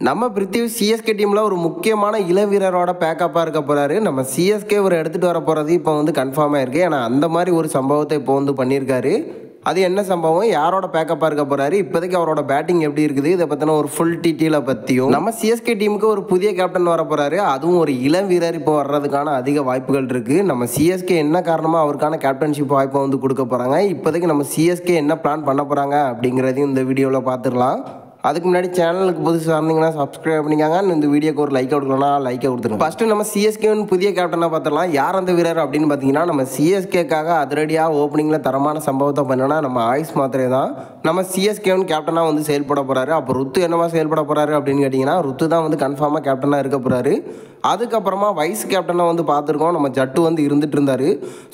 நம்ம பிரித்திவ் சிஎஸ்கே டீமில் ஒரு முக்கியமான இளவீரரோட பேக்கப்பாக இருக்க போகிறாரு. நம்ம சிஎஸ்கே ஒரு எடுத்துகிட்டு வர போகிறது இப்போ வந்து கன்ஃபார்மாக இருக்குது. ஏன்னா அந்த மாதிரி ஒரு சம்பவத்தை இப்போ வந்து பண்ணியிருக்காரு. அது என்ன சம்பவம், யாரோட பேக்கப்பாக இருக்க போகிறாரு, இப்போதைக்கு அவரோட பேட்டிங் எப்படி இருக்குது, இதை பற்றின ஒரு ஃபுல் டீட்டெயிலை பற்றியும், நம்ம சிஎஸ்கே டீமுக்கு ஒரு புதிய கேப்டன் வர போகிறாரு, அதுவும் ஒரு இளம் வீரர் இப்போ வர்றதுக்கான அதிக வாய்ப்புகள் இருக்குது. நம்ம சிஎஸ்கே என்ன காரணமாக அவருக்கான கேப்டன்ஷிப் வாய்ப்பை வந்து கொடுக்க போகிறாங்க, இப்போதைக்கு நம்ம சிஎஸ்கே என்ன பிளான் பண்ண போகிறாங்க அப்படிங்கிறதையும் இந்த வீடியோவில் பார்த்துடலாம். அதுக்கு முன்னாடி சேனலுக்கு புதுசாக இருந்தீங்கன்னா சப்ஸ்கிரைப் பண்ணிக்காங்க. இந்த வீடியோக்கு ஒரு லைக் கொடுக்கலன்னா லைக்கை கொடுத்துருங்க. ஃபஸ்ட்டு நம்ம சிஎஸ்கேன்னு புதிய கேப்டனாக பார்த்துடலாம். யார் அந்த வீரர் அப்படின்னு பார்த்தீங்கன்னா, நம்ம சிஎஸ்கேக்காக அதிரடியாக ஓப்பனிங்கில் தரமான சம்பவத்தை பண்ணனா நம்ம ஆயுஷ் மாத்திரே தான் நம்ம சிஎஸ்கேன்னு கேப்டனாக வந்து செயல்பட போகிறாரு. அப்போ ருத்து என்னவா செயல்பட போகிறாரு அப்படின்னு கேட்டிங்கன்னா, ருத்து தான் வந்து கன்ஃபார்மாக கேப்டனாக இருக்க போகிறாரு. அதுக்கப்புறமா வைஸ் கேப்டனாக வந்து பார்த்துருக்கோம், நம்ம ஜட்டு வந்து இருந்துட்டு இருந்தார்.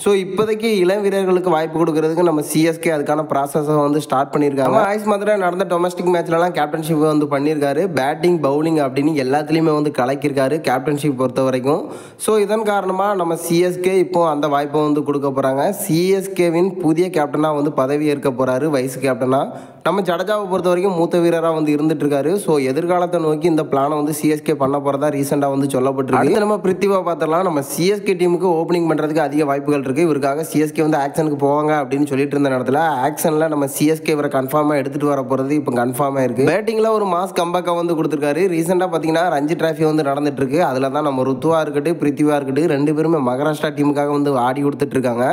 ஸோ இப்போதைக்கு இளம் வீரர்களுக்கு வாய்ப்பு கொடுக்கறதுக்கு நம்ம சிஎஸ்கே அதுக்கான ப்ராசஸை வந்து ஸ்டார்ட் பண்ணியிருக்காங்க. ஆயுஷ் மாத்திரை நடந்த டொமஸ்டிக் மேட்ச்லலாம் கேப்டன்ஷிப் வந்து பண்ணியிருக்காரு. பேட்டிங் பவுலிங் அப்படின்னு எல்லாத்துலேயுமே வந்து கலக்கியிருக்காரு கேப்டன்ஷிப் பொறுத்த வரைக்கும். ஸோ இதன் காரணமாக நம்ம சிஎஸ்கே இப்போ அந்த வாய்ப்பை வந்து கொடுக்க போகிறாங்க. சிஎஸ்கேவின் புதிய கேப்டனாக வந்து பதவி ஏற்க போகிறாரு, வைஸ் கேப்டனாக. நம்ம ஜடேஜாவை பொறுத்த வரைக்கும் மூத்த வீரராக வந்து இருந்துட்டு இருக்காரு. ஸோ எதிர்காலத்தை நோக்கி இந்த பிளானை வந்து சிஎஸ்கே பண்ண போகிறதா ரீசெண்டாக வந்து சொல்லப்பட்டிருக்கு. அடுத்து நம்ம பிரித்திவா பார்த்துடலாம். நம்ம சிஎஸ்கே டீமுக்கு ஓப்பனிங் பண்ணுறதுக்கு அதிக வாய்ப்புகள் இருக்குது. இவருக்காக சிஎஸ்கே வந்து ஆக்ஷனுக்கு போவாங்க அப்படின்னு சொல்லிட்டு இருந்த நேரத்தில் ஆக்ஷனில் நம்ம சிஎஸ்கே இவரை கன்ஃபார்மாக எடுத்துகிட்டு வர போகிறது இப்போ கன்ஃபார்மாக இருக்குது. பேட்டிங்கில் ஒரு மாஸ் கம்பேக்காக வந்து கொடுத்துருக்காரு. ரீசெண்டாக பார்த்தீங்கன்னா ரஞ்சி டிராஃபி வந்து நடந்துட்டு இருக்கு. அதில் தான் நம்ம ருத்துவா இருக்கட்டும், பிரித்திவா இருக்கட்டும், ரெண்டு பேருமே மகாராஷ்டிரா டீமுக்காக வந்து ஆடி கொடுத்துட்டு இருக்காங்க.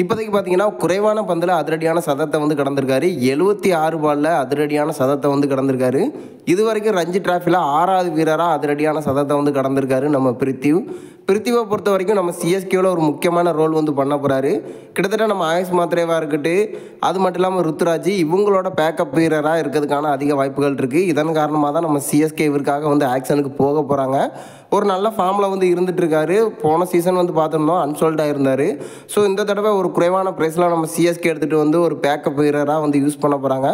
இப்போதைக்கு பார்த்தீங்கன்னா குறைவான பந்தில் அதிரடியான சதத்தை வந்து கடந்திருக்காரு. 76 பாலில் அதிரடியான சதத்தை வந்து கடந்திருக்காரு. இது வரைக்கும் ரஞ்சி டிராஃபியில் 6வது வீரராக அதிரடியான சதத்தை வந்து கடந்திருக்காரு நம்ம பிரித்திவை பொறுத்த வரைக்கும் நம்ம சிஎஸ்கேவில் ஒரு முக்கியமான ரோல் வந்து பண்ண போகிறாரு. கிட்டத்தட்ட நம்ம ஆயுஷ் மாத்திரேவாக இருக்கட்டும், அது மட்டும் இல்லாமல் ருத்துராஜ் இவங்களோட பேக்கப் வீரராக இருக்கிறதுக்கான அதிக வாய்ப்புகள் இருக்குது. இதன் காரணமாக தான் நம்ம சிஎஸ்கே இவருக்காக வந்து ஆக்ஷனுக்கு போக போகிறாங்க. ஒரு நல்ல ஃபார்மில் வந்து இருந்துட்டு இருக்காரு. போன சீசன் வந்து பார்த்துருந்தோம் அன்சோல்டாக இருந்தார். ஸோ இந்த தடவை ஒரு குறைவான ப்ரைஸில் நம்ம சிஎஸ்கே எடுத்துகிட்டு வந்து ஒரு பேக்கப் வீரராக வந்து யூஸ் பண்ண போகிறாங்க.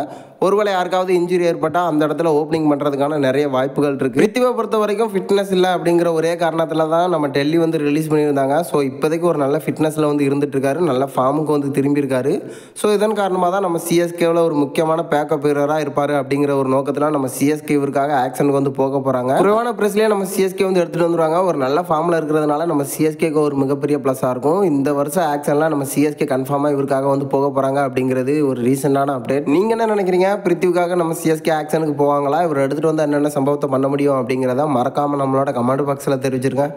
ஒருவேளை யாருக்காவது இன்ஜுரி ஏற்பட்டால் அந்த இடத்துல ஓப்பனிங் பண்ணுறதுக்கான நிறைய வாய்ப்புகள் இருக்குது. பிரித்திவை பொறுத்த வரைக்கும் ஃபிட்னஸ் இல்லை அப்படிங்கிற ஒரே காரணத்தில் தான் நம்ம டெல்லி வந்து ரிலீஸ் பண்ணியிருந்தாங்க. ஸோ இப்போதைக்கு ஒரு நல்ல ஃபிட்னஸில் வந்து இருந்துட்டு இருக்காரு, நல்ல ஃபார்முக்கு வந்து திரும்பியிருக்காரு. ஸோ இதன் காரணமாக தான் நம்ம சிஎஸ்கேவில் ஒரு முக்கியமான பேக்கப் வீரராக இருப்பார் அப்படிங்கிற ஒரு நோக்கத்தில் நம்ம சிஎஸ்கே இவருக்காக ஆக்ஷனுக்கு வந்து போக போகிறாங்க. குறைவான ப்ரைஸ்லேயே நம்ம சிஎஸ்கே வந்து எடுத்துகிட்டு வந்துருவாங்க. ஒரு நல்ல ஃபார்மில் இருக்கிறதுனால நம்ம சிஎஸ்கேக்கு ஒரு மிகப்பெரிய ப்ளஸ்ஸாக இருக்கும். இந்த வருஷம் ஆக்ஷன்லாம் நம்ம சிஎஸ்கே கன்ஃபார்மாக இவருக்காக வந்து போக போகிறாங்க அப்படிங்கிறது ஒரு ரீசெண்டான அப்டேட். நீங்கள் என்ன நினைக்கிறீங்க? பிரித்திவுக்காக நம்ம சிஎஸ்கே ஆக்ஷனுக்கு போவாங்களா? இவர் எடுத்துகிட்டு வந்து என்னென்ன சம்பவத்தை பண்ண முடியும் அப்படிங்கிறத மறக்காமல் நம்மளோட கமெண்ட் பாக்ஸில் தெரிவிச்சிருங்க.